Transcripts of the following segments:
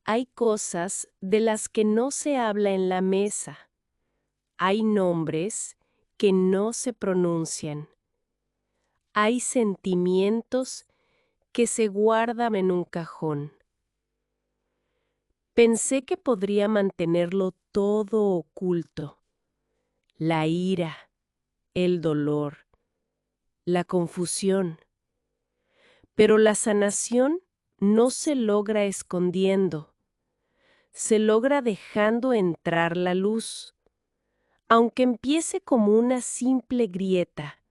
Hay cosas de las que no se habla en la mesa. Hay nombres que no se pronuncian. Hay sentimientos que se guardan en un cajón. Pensé que podría mantenerlo todo oculto. La ira, el dolor, la confusión. Pero la sanación no se logra escondiendo. Se logra dejando entrar la luz, aunque empiece como una simple grieta.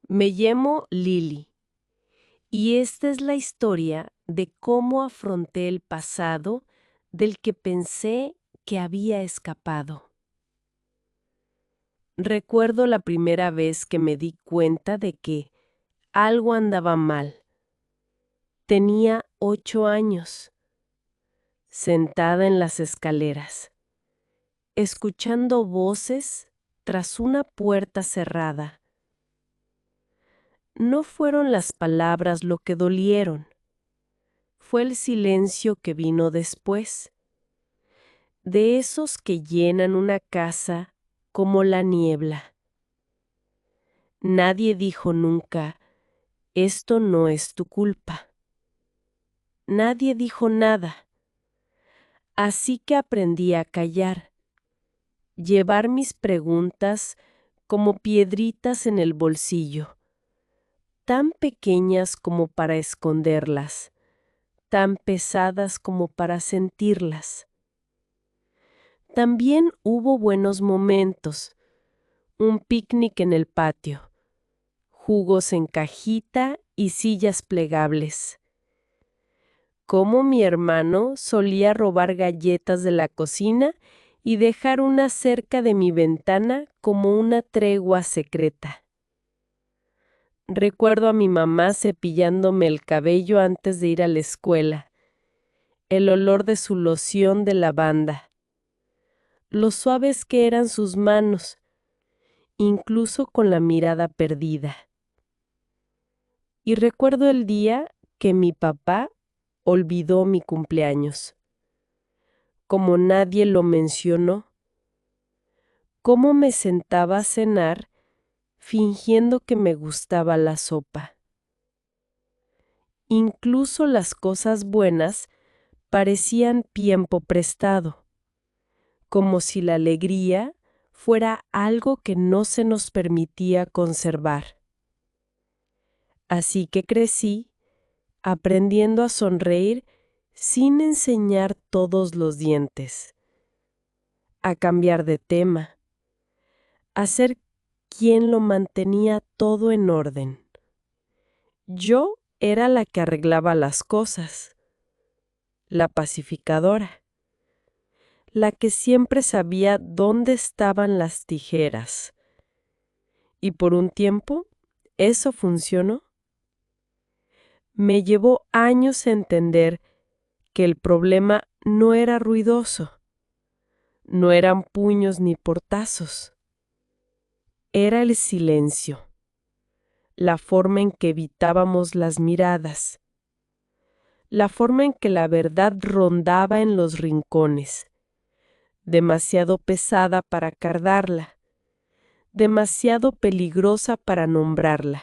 Me llamo Lily, y esta es la historia de cómo afronté el pasado del que pensé que había escapado. Recuerdo la primera vez que me di cuenta de que algo andaba mal. Tenía 8 años, sentada en las escaleras, escuchando voces tras una puerta cerrada. No fueron las palabras lo que dolieron, fue el silencio que vino después, de esos que llenan una casa como la niebla. Nadie dijo nunca, esto no es tu culpa. Nadie dijo nada, así que aprendí a callar, llevar mis preguntas como piedritas en el bolsillo, tan pequeñas como para esconderlas, tan pesadas como para sentirlas. También hubo buenos momentos, un picnic en el patio, jugos en cajita y sillas plegables. Como mi hermano solía robar galletas de la cocina y dejar una cerca de mi ventana como una tregua secreta. Recuerdo a mi mamá cepillándome el cabello antes de ir a la escuela, el olor de su loción de lavanda, lo suaves que eran sus manos, incluso con la mirada perdida. Y recuerdo el día que mi papá olvidó mi cumpleaños. Como nadie lo mencionó, cómo me sentaba a cenar fingiendo que me gustaba la sopa. Incluso las cosas buenas parecían tiempo prestado, como si la alegría fuera algo que no se nos permitía conservar. Así que crecí aprendiendo a sonreír sin enseñar todos los dientes, a cambiar de tema, a ser quien lo mantenía todo en orden. Yo era la que arreglaba las cosas, la pacificadora, la que siempre sabía dónde estaban las tijeras. Y por un tiempo, eso funcionó. Me llevó años entender que el problema no era ruidoso, no eran puños ni portazos. Era el silencio, la forma en que evitábamos las miradas, la forma en que la verdad rondaba en los rincones, demasiado pesada para cargarla, demasiado peligrosa para nombrarla.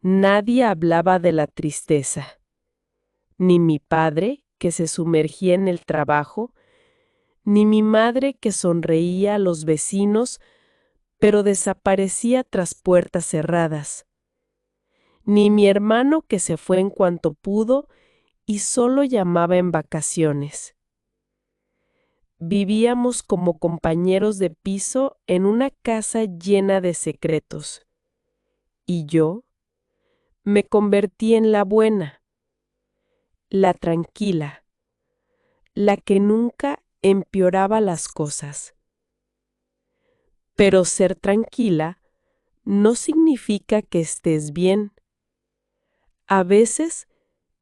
Nadie hablaba de la tristeza, ni mi padre, que se sumergía en el trabajo, ni mi madre, que sonreía a los vecinos, pero desaparecía tras puertas cerradas, ni mi hermano, que se fue en cuanto pudo y solo llamaba en vacaciones. Vivíamos como compañeros de piso en una casa llena de secretos. Y yo me convertí en la buena, la tranquila, la que nunca empeoraba las cosas. Pero ser tranquila no significa que estés bien. A veces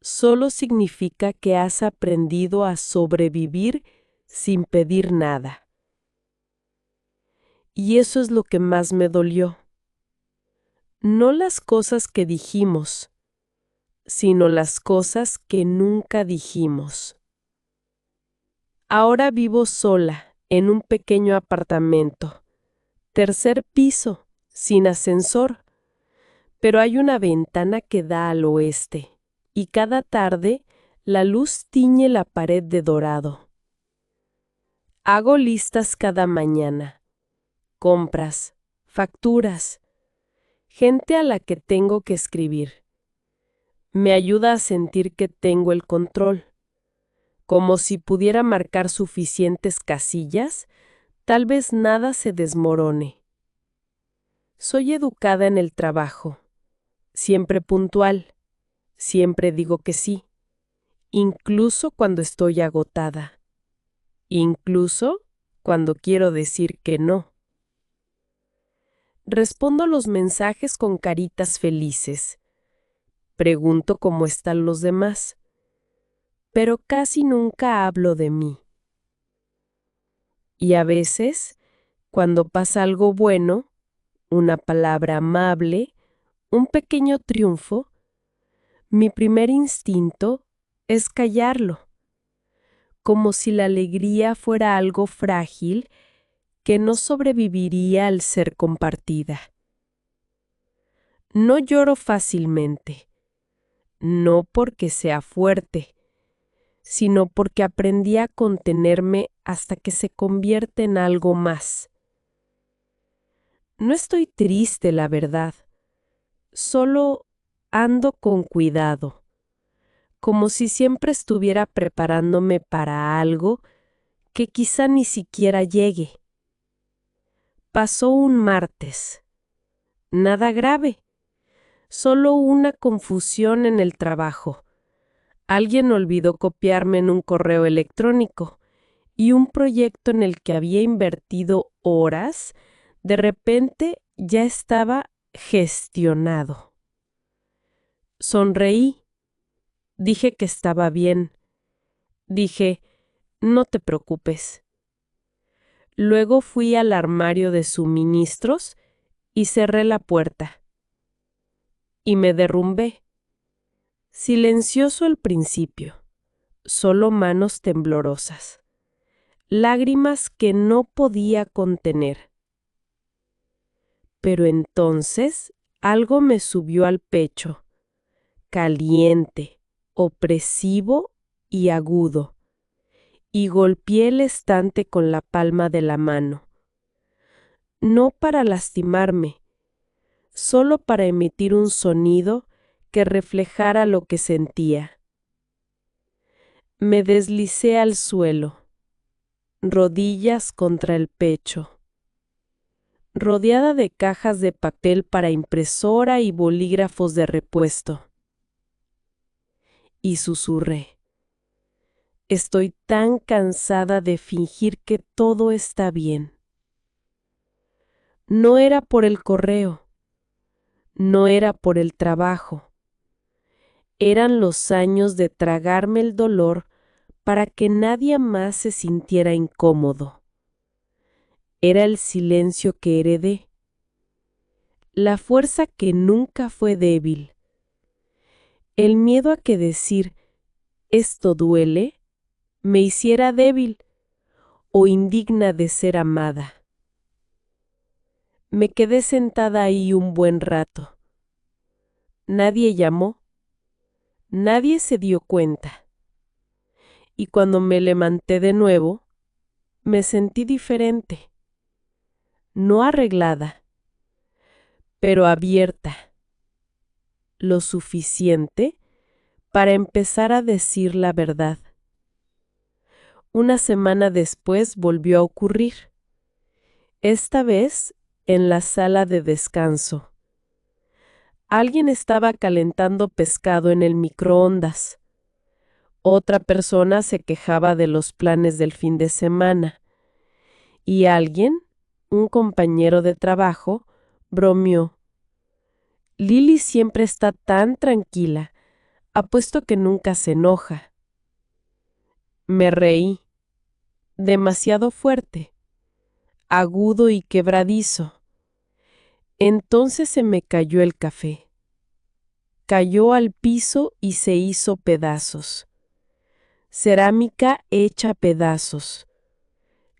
solo significa que has aprendido a sobrevivir sin pedir nada. Y eso es lo que más me dolió. No las cosas que dijimos, sino las cosas que nunca dijimos. Ahora vivo sola, en un pequeño apartamento, tercer piso, sin ascensor, pero hay una ventana que da al oeste, y cada tarde la luz tiñe la pared de dorado. Hago listas cada mañana, compras, facturas, gente a la que tengo que escribir. Me ayuda a sentir que tengo el control. Como si pudiera marcar suficientes casillas, tal vez nada se desmorone. Soy educada en el trabajo, siempre puntual, siempre digo que sí, incluso cuando estoy agotada, incluso cuando quiero decir que no. Respondo los mensajes con caritas felices. Pregunto cómo están los demás, pero casi nunca hablo de mí. Y a veces, cuando pasa algo bueno, una palabra amable, un pequeño triunfo, mi primer instinto es callarlo, como si la alegría fuera algo frágil que no sobreviviría al ser compartida. No lloro fácilmente, no porque sea fuerte, sino porque aprendí a contenerme hasta que se convierte en algo más. No estoy triste, la verdad, solo ando con cuidado, como si siempre estuviera preparándome para algo que quizá ni siquiera llegue. Pasó un martes. Nada grave, solo una confusión en el trabajo. Alguien olvidó copiarme en un correo electrónico y un proyecto en el que había invertido horas, de repente ya estaba gestionado. Sonreí. Dije que estaba bien. Dije, no te preocupes. Luego fui al armario de suministros y cerré la puerta. Y me derrumbé. Silencioso al principio, solo manos temblorosas, lágrimas que no podía contener. Pero entonces algo me subió al pecho, caliente, opresivo y agudo, y golpeé el estante con la palma de la mano. No para lastimarme, solo para emitir un sonido que reflejara lo que sentía. Me deslicé al suelo, rodillas contra el pecho, rodeada de cajas de papel para impresora y bolígrafos de repuesto. Y susurré, estoy tan cansada de fingir que todo está bien. No era por el correo, no era por el trabajo. Eran los años de tragarme el dolor para que nadie más se sintiera incómodo. Era el silencio que heredé, la fuerza que nunca fue débil, el miedo a que decir «esto duele» me hiciera débil o indigna de ser amada. Me quedé sentada ahí un buen rato. Nadie llamó, nadie se dio cuenta. Y cuando me levanté de nuevo, me sentí diferente, no arreglada, pero abierta, lo suficiente para empezar a decir la verdad. Una semana después volvió a ocurrir, esta vez en la sala de descanso. Alguien estaba calentando pescado en el microondas. Otra persona se quejaba de los planes del fin de semana. Y alguien, un compañero de trabajo, bromeó. Lily siempre está tan tranquila. Apuesto que nunca se enoja. Me reí. Demasiado fuerte, agudo y quebradizo. Entonces se me cayó el café. cayó al piso y se hizo pedazos. Cerámica hecha pedazos.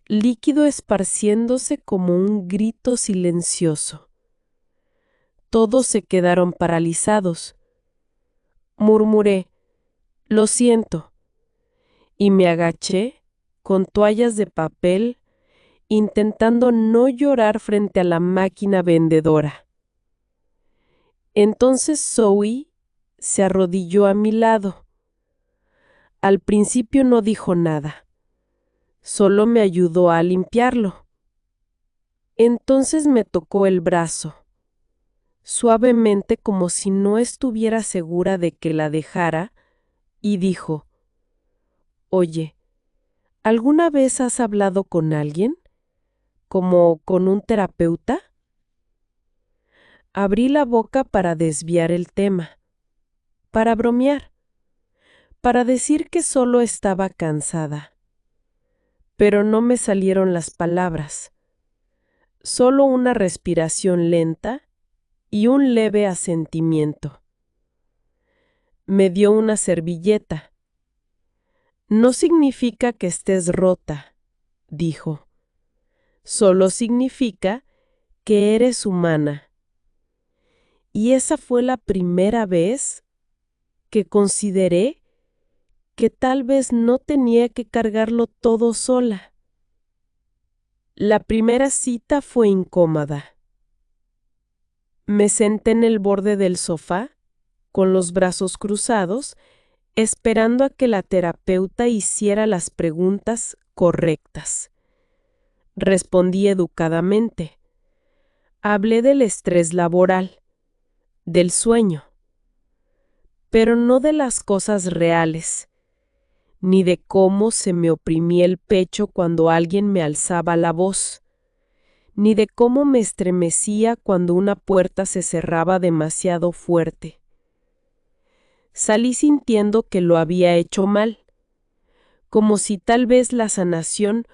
Líquido esparciéndose como un grito silencioso. Todos se quedaron paralizados. Murmuré, lo siento, y me agaché, con toallas de papel, intentando no llorar frente a la máquina vendedora. Entonces Zoe se arrodilló a mi lado. Al principio no dijo nada, solo me ayudó a limpiarlo. Entonces me tocó el brazo, suavemente como si no estuviera segura de que la dejara, y dijo, «Oye, ¿alguna vez has hablado con alguien? ¿Como con un terapeuta?» Abrí la boca para desviar el tema, para bromear, para decir que solo estaba cansada. Pero no me salieron las palabras, solo una respiración lenta y un leve asentimiento. Me dio una servilleta. «No significa que estés rota», dijo. «Solo significa que eres humana». Y esa fue la primera vez que consideré que tal vez no tenía que cargarlo todo sola. La primera cita fue incómoda. Me senté en el borde del sofá, con los brazos cruzados, esperando a que la terapeuta hiciera las preguntas correctas. Respondí educadamente. Hablé del estrés laboral, del sueño, pero no de las cosas reales, ni de cómo se me oprimía el pecho cuando alguien me alzaba la voz, ni de cómo me estremecía cuando una puerta se cerraba demasiado fuerte. Salí sintiendo que lo había hecho mal, como si tal vez la sanación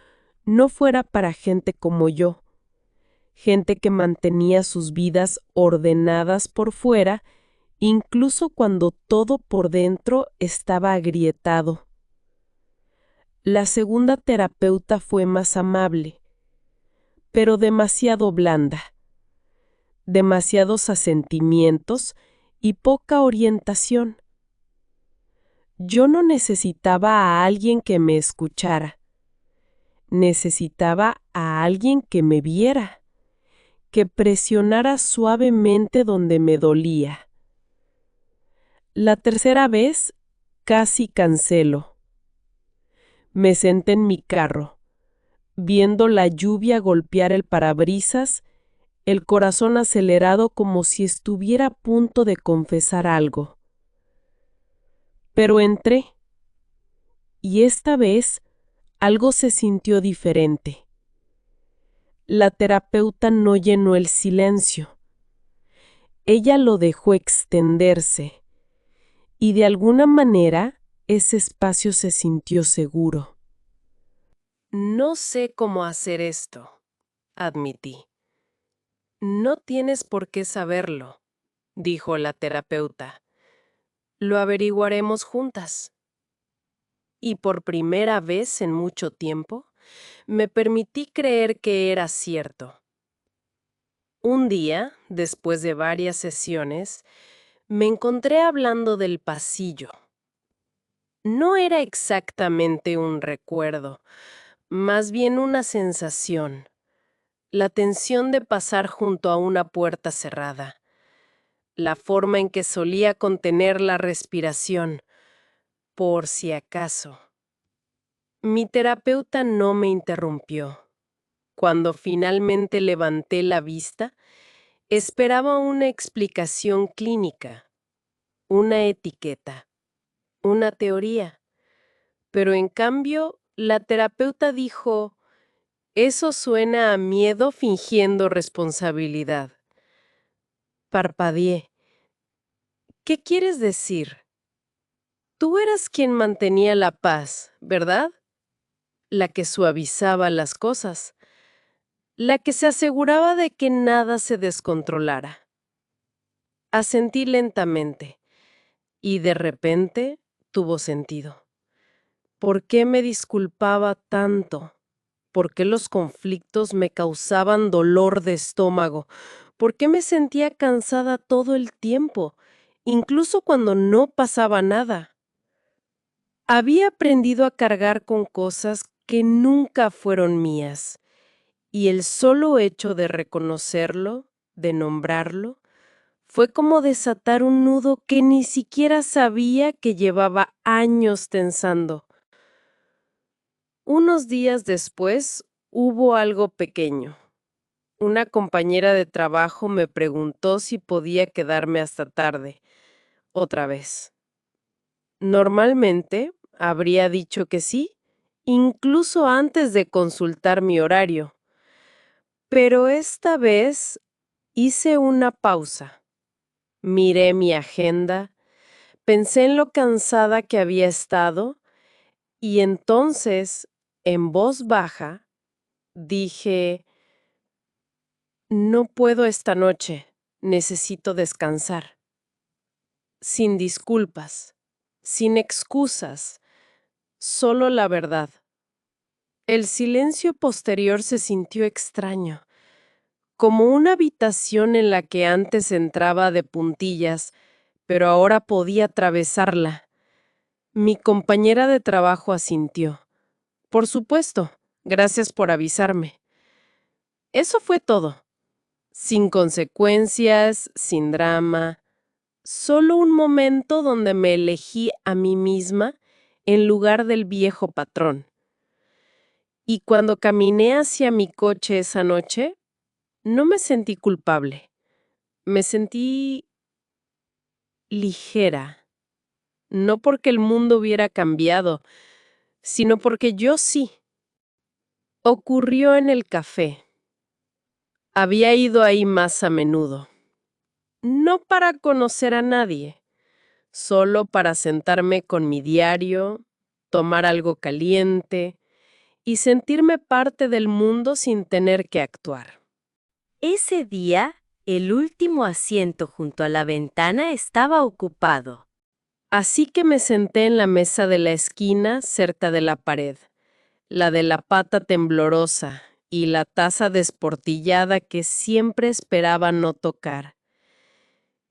no fuera para gente como yo, gente que mantenía sus vidas ordenadas por fuera, incluso cuando todo por dentro estaba agrietado. La segunda terapeuta fue más amable, pero demasiado blanda, demasiados asentimientos y poca orientación. Yo no necesitaba a alguien que me escuchara, necesitaba a alguien que me viera, que presionara suavemente donde me dolía. La tercera vez casi cancelo. Me senté en mi carro, viendo la lluvia golpear el parabrisas, el corazón acelerado como si estuviera a punto de confesar algo. Pero entré, y esta vez algo se sintió diferente. La terapeuta no llenó el silencio. Ella lo dejó extenderse, y de alguna manera ese espacio se sintió seguro. «No sé cómo hacer esto», admití. «No tienes por qué saberlo», dijo la terapeuta. «Lo averiguaremos juntas». Y por primera vez en mucho tiempo, me permití creer que era cierto. Un día, después de varias sesiones, me encontré hablando del pasillo. No era exactamente un recuerdo, más bien una sensación. La tensión de pasar junto a una puerta cerrada. La forma en que solía contener la respiración, por si acaso. Mi terapeuta no me interrumpió. Cuando finalmente levanté la vista, esperaba una explicación clínica, una etiqueta, una teoría. Pero en cambio, la terapeuta dijo, «Eso suena a miedo fingiendo responsabilidad». Parpadeé. «¿Qué quieres decir? Tú eras quien mantenía la paz, ¿verdad? La que suavizaba las cosas, la que se aseguraba de que nada se descontrolara». Asentí lentamente. Y de repente tuvo sentido. ¿Por qué me disculpaba tanto? ¿Por qué los conflictos me causaban dolor de estómago? ¿Por qué me sentía cansada todo el tiempo, incluso cuando no pasaba nada? Había aprendido a cargar con cosas que nunca fueron mías, y el solo hecho de reconocerlo, de nombrarlo, fue como desatar un nudo que ni siquiera sabía que llevaba años tensando. Unos días después hubo algo pequeño. Una compañera de trabajo me preguntó si podía quedarme hasta tarde, otra vez. Normalmente habría dicho que sí, incluso antes de consultar mi horario. Pero esta vez hice una pausa. Miré mi agenda, pensé en lo cansada que había estado y entonces, en voz baja, dije, no puedo esta noche, necesito descansar. Sin disculpas, sin excusas, solo la verdad. El silencio posterior se sintió extraño, como una habitación en la que antes entraba de puntillas, pero ahora podía atravesarla. Mi compañera de trabajo asintió. Por supuesto, gracias por avisarme. Eso fue todo. Sin consecuencias, sin drama, solo un momento donde me elegí a mí misma en lugar del viejo patrón. Y cuando caminé hacia mi coche esa noche, no me sentí culpable. Me sentí ligera. No porque el mundo hubiera cambiado, sino porque yo sí. Ocurrió en el café. Había ido ahí más a menudo. No para conocer a nadie, solo para sentarme con mi diario, tomar algo caliente y sentirme parte del mundo sin tener que actuar. Ese día, el último asiento junto a la ventana estaba ocupado. Así que me senté en la mesa de la esquina cerca de la pared, la de la pata temblorosa y la taza desportillada que siempre esperaba no tocar.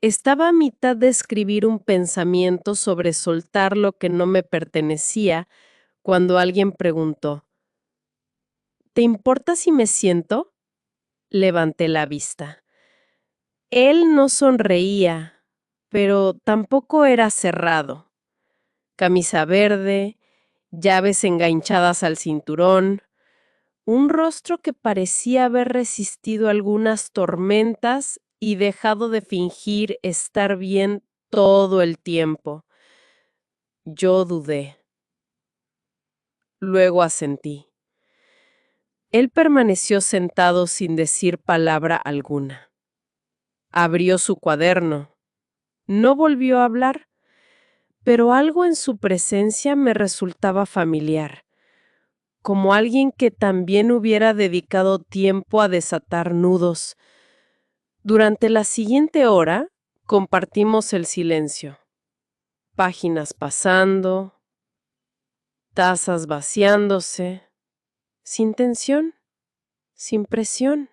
Estaba a mitad de escribir un pensamiento sobre soltar lo que no me pertenecía cuando alguien preguntó, ¿te importa si me siento? Levanté la vista. Él no sonreía, pero tampoco era cerrado. Camisa verde, llaves enganchadas al cinturón, un rostro que parecía haber resistido algunas tormentas y dejado de fingir estar bien todo el tiempo. Yo dudé. Luego asentí. Él permaneció sentado sin decir palabra alguna. Abrió su cuaderno. No volvió a hablar, pero algo en su presencia me resultaba familiar, como alguien que también hubiera dedicado tiempo a desatar nudos. Durante la siguiente hora, compartimos el silencio. Páginas pasando, tazas vaciándose, sin tensión, sin presión.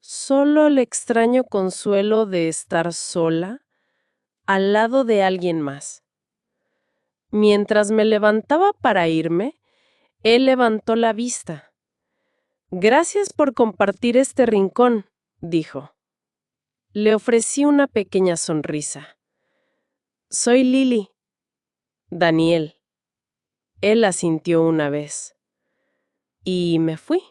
Solo el extraño consuelo de estar sola al lado de alguien más. Mientras me levantaba para irme, él levantó la vista. Gracias por compartir este rincón, dijo. Le ofrecí una pequeña sonrisa. Soy Lily. Daniel. Él asintió una vez. Y me fui.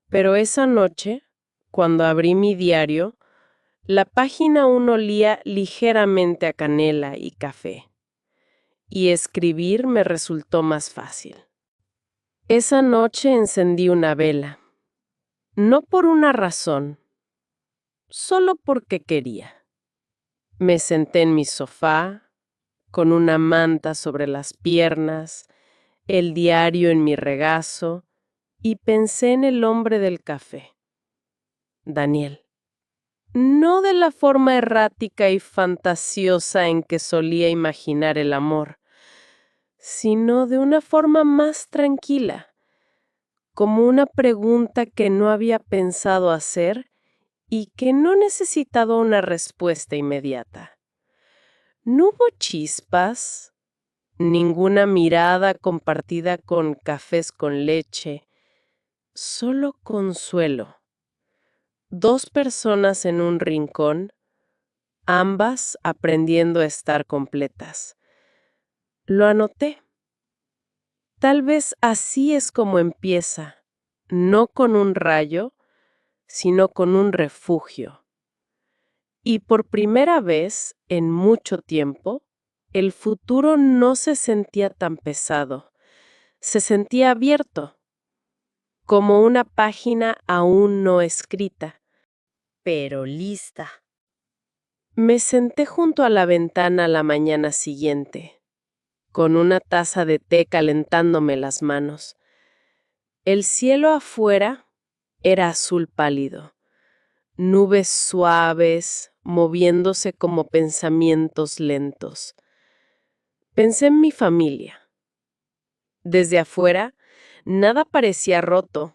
Pero esa noche, cuando abrí mi diario, la página aún olía ligeramente a canela y café. Y escribir me resultó más fácil. Esa noche encendí una vela. No por una razón, solo porque quería. Me senté en mi sofá, con una manta sobre las piernas, el diario en mi regazo, y pensé en el hombre del café, Daniel. no de la forma errática y fantasiosa en que solía imaginar el amor, sino de una forma más tranquila, como una pregunta que no había pensado hacer y que no necesitaba una respuesta inmediata. No hubo chispas, ninguna mirada compartida con cafés con leche, solo consuelo. Dos personas en un rincón, ambas aprendiendo a estar completas. Lo anoté. Tal vez así es como empieza, no con un rayo, sino con un refugio. Y por primera vez en mucho tiempo, el futuro no se sentía tan pesado, se sentía abierto, como una página aún no escrita, pero lista. Me senté junto a la ventana la mañana siguiente, con una taza de té calentándome las manos. El cielo afuera era azul pálido, nubes suaves moviéndose como pensamientos lentos. Pensé en mi familia. Desde afuera, nada parecía roto,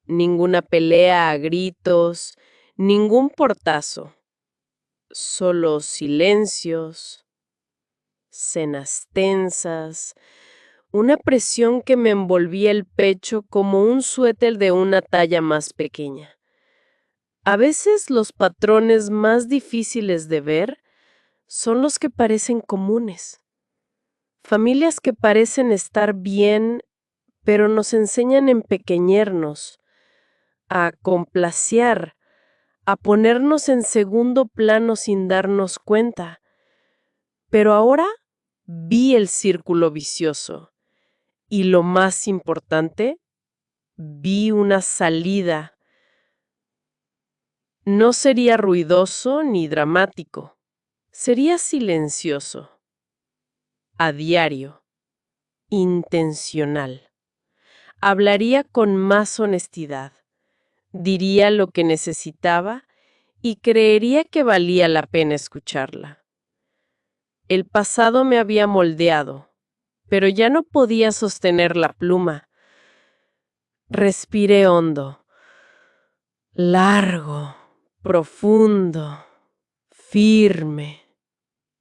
ninguna pelea a gritos, ningún portazo. Solo silencios, cenas tensas, una presión que me envolvía el pecho como un suéter de una talla más pequeña. A veces los patrones más difíciles de ver son los que parecen comunes. Familias que parecen estar bien, pero nos enseñan a empequeñernos, a complacer, a ponernos en segundo plano sin darnos cuenta. Pero ahora vi el círculo vicioso y lo más importante, vi una salida. No sería ruidoso ni dramático, sería silencioso, a diario, intencional. Hablaría con más honestidad, diría lo que necesitaba y creería que valía la pena escucharla. El pasado me había moldeado, pero ya no podía sostener la pluma. Respiré hondo, largo, profundo, firme,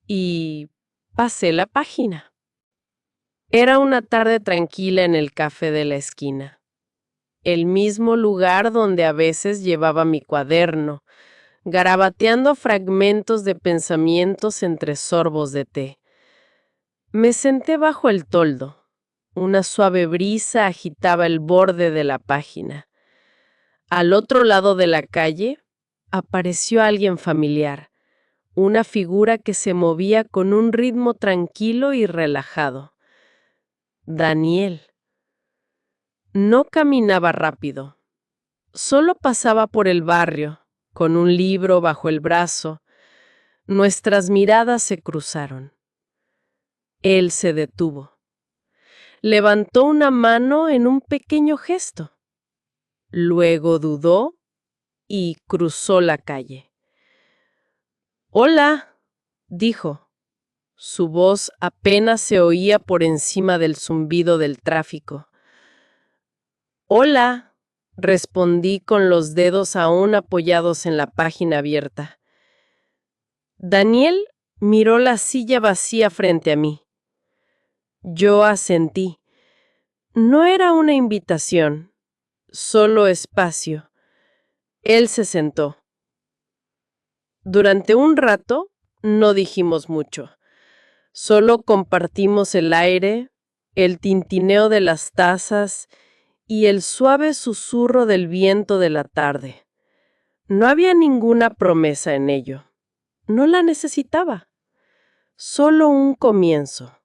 y pasé la página. Era una tarde tranquila en el café de la esquina, el mismo lugar donde a veces llevaba mi cuaderno, garabateando fragmentos de pensamientos entre sorbos de té. Me senté bajo el toldo. Una suave brisa agitaba el borde de la página. Al otro lado de la calle apareció alguien familiar, una figura que se movía con un ritmo tranquilo y relajado. Daniel. No caminaba rápido. Solo pasaba por el barrio, con un libro bajo el brazo. Nuestras miradas se cruzaron. Él se detuvo. Levantó una mano en un pequeño gesto. Luego dudó y cruzó la calle. «Hola», dijo. Su voz apenas se oía por encima del zumbido del tráfico. «Hola», respondí con los dedos aún apoyados en la página abierta. Daniel miró la silla vacía frente a mí. Yo asentí. No era una invitación, solo espacio. Él se sentó. Durante un rato no dijimos mucho. Solo compartimos el aire, el tintineo de las tazas y el suave susurro del viento de la tarde. No había ninguna promesa en ello. No la necesitaba. Solo un comienzo.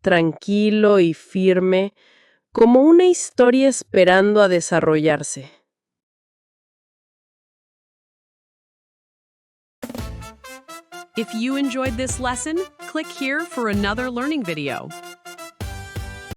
Tranquilo y firme, como una historia esperando a desarrollarse. If you enjoyed this lesson, click here for another learning video.